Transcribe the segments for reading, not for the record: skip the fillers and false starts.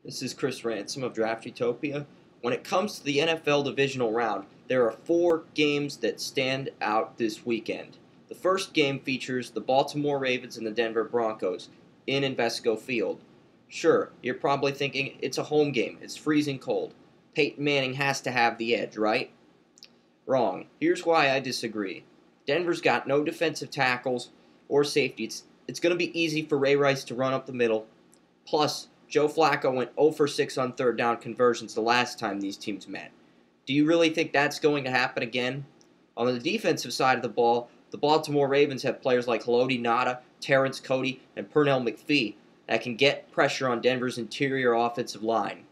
This is Chris Ransom of Draft Utopia. When it comes to the NFL Divisional Round, there are 4 games that stand out this weekend. The first game features the Baltimore Ravens and the Denver Broncos in Invesco Field. Sure, you're probably thinking it's a home game, it's freezing cold. Peyton Manning has to have the edge, right? Wrong. Here's why I disagree. Denver's got no defensive tackles or safeties. It's going to be easy for Ray Rice to run up the middle. Plus, Joe Flacco went 0 for 6 on third down conversions the last time these teams met. Do you really think that's going to happen again? On the defensive side of the ball, the Baltimore Ravens have players like Haloti Ngata, Terrence Cody, and Pernell McPhee that can get pressure on Denver's interior offensive line.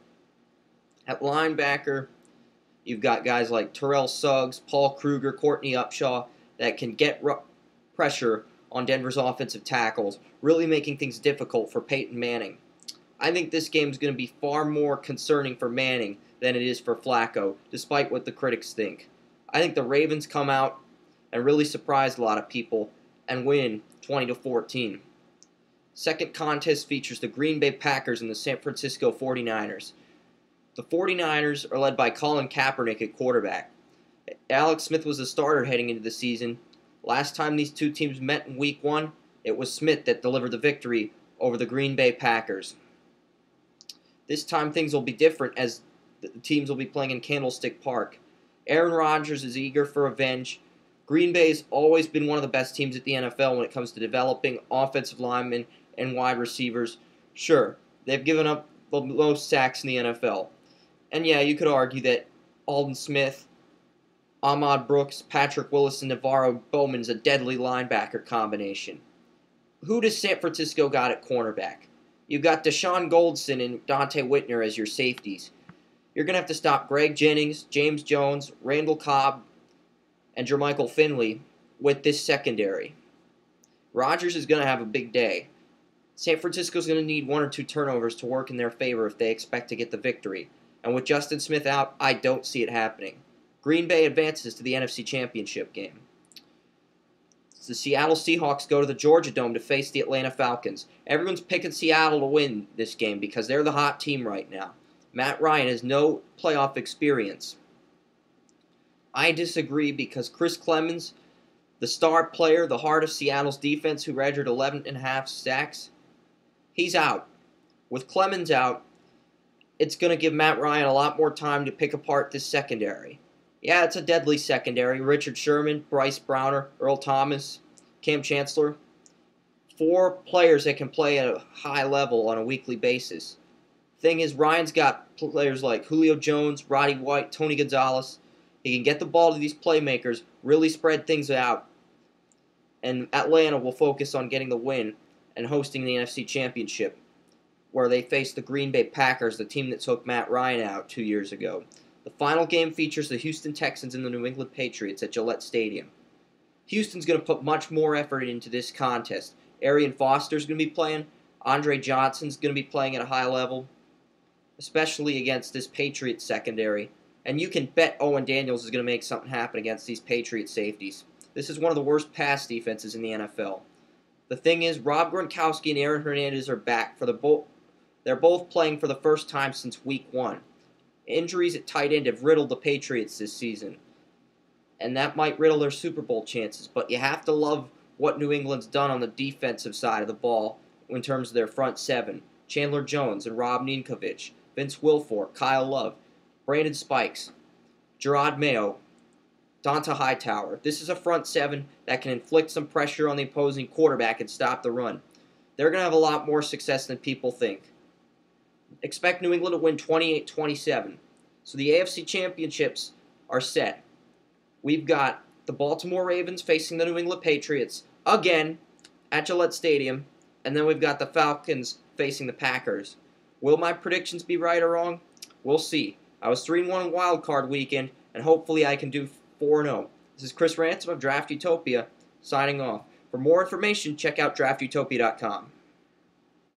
At linebacker, you've got guys like Terrell Suggs, Paul Kruger, Courtney Upshaw that can get pressure on Denver's offensive tackles, really making things difficult for Peyton Manning. I think this game is going to be far more concerning for Manning than it is for Flacco, despite what the critics think. I think the Ravens come out and really surprise a lot of people and win 20-14. Second contest features the Green Bay Packers and the San Francisco 49ers. The 49ers are led by Colin Kaepernick at quarterback. Alex Smith was the starter heading into the season. Last time these two teams met in Week 1, it was Smith that delivered the victory over the Green Bay Packers. This time things will be different as the teams will be playing in Candlestick Park. Aaron Rodgers is eager for revenge. Green Bay has always been one of the best teams at the NFL when it comes to developing offensive linemen and wide receivers. Sure, they've given up the most sacks in the NFL. And yeah, you could argue that Aldon Smith, Ahmad Brooks, Patrick Willis, and Navarro Bowman's a deadly linebacker combination. Who does San Francisco got at cornerback? You've got Deshaun Goldson and Dante Whitner as your safeties. You're going to have to stop Greg Jennings, James Jones, Randall Cobb, and Jermichael Finley with this secondary. Rodgers is going to have a big day. San Francisco's going to need 1 or 2 turnovers to work in their favor if they expect to get the victory. And with Justin Smith out, I don't see it happening. Green Bay advances to the NFC Championship game. The Seattle Seahawks go to the Georgia Dome to face the Atlanta Falcons. Everyone's picking Seattle to win this game because they're the hot team right now. Matt Ryan has no playoff experience. I disagree because Chris Clemons, the star player, the heart of Seattle's defense who registered 11.5 sacks, he's out. With Clemons out, it's going to give Matt Ryan a lot more time to pick apart this secondary. Yeah, it's a deadly secondary. Richard Sherman, Bryce Browner, Earl Thomas, Cam Chancellor. 4 players that can play at a high level on a weekly basis. Thing is, Ryan's got players like Julio Jones, Roddy White, Tony Gonzalez. He can get the ball to these playmakers, really spread things out. And Atlanta will focus on getting the win and hosting the NFC Championship, where they face the Green Bay Packers, the team that took Matt Ryan out 2 years ago. The final game features the Houston Texans and the New England Patriots at Gillette Stadium. Houston's going to put much more effort into this contest. Arian Foster's going to be playing. Andre Johnson's going to be playing at a high level, especially against this Patriots secondary. And you can bet Owen Daniels is going to make something happen against these Patriots safeties. This is one of the worst pass defenses in the NFL. The thing is, Rob Gronkowski and Aaron Hernandez are back. They're both playing for the first time since Week 1. Injuries at tight end have riddled the Patriots this season, and that might riddle their Super Bowl chances, but you have to love what New England's done on the defensive side of the ball in terms of their front 7. Chandler Jones and Rob Ninkovich, Vince Wilfork, Kyle Love, Brandon Spikes, Gerard Mayo, Donta Hightower. This is a front 7 that can inflict some pressure on the opposing quarterback and stop the run. They're going to have a lot more success than people think. Expect New England to win 28-27. So the AFC Championships are set. We've got the Baltimore Ravens facing the New England Patriots again at Gillette Stadium, and then we've got the Falcons facing the Packers. Will my predictions be right or wrong? We'll see. I was 3-1 in Wild Card Weekend, and hopefully I can do 4-0. This is Chris Ransom of Draft Utopia, signing off. For more information, check out draftutopia.com.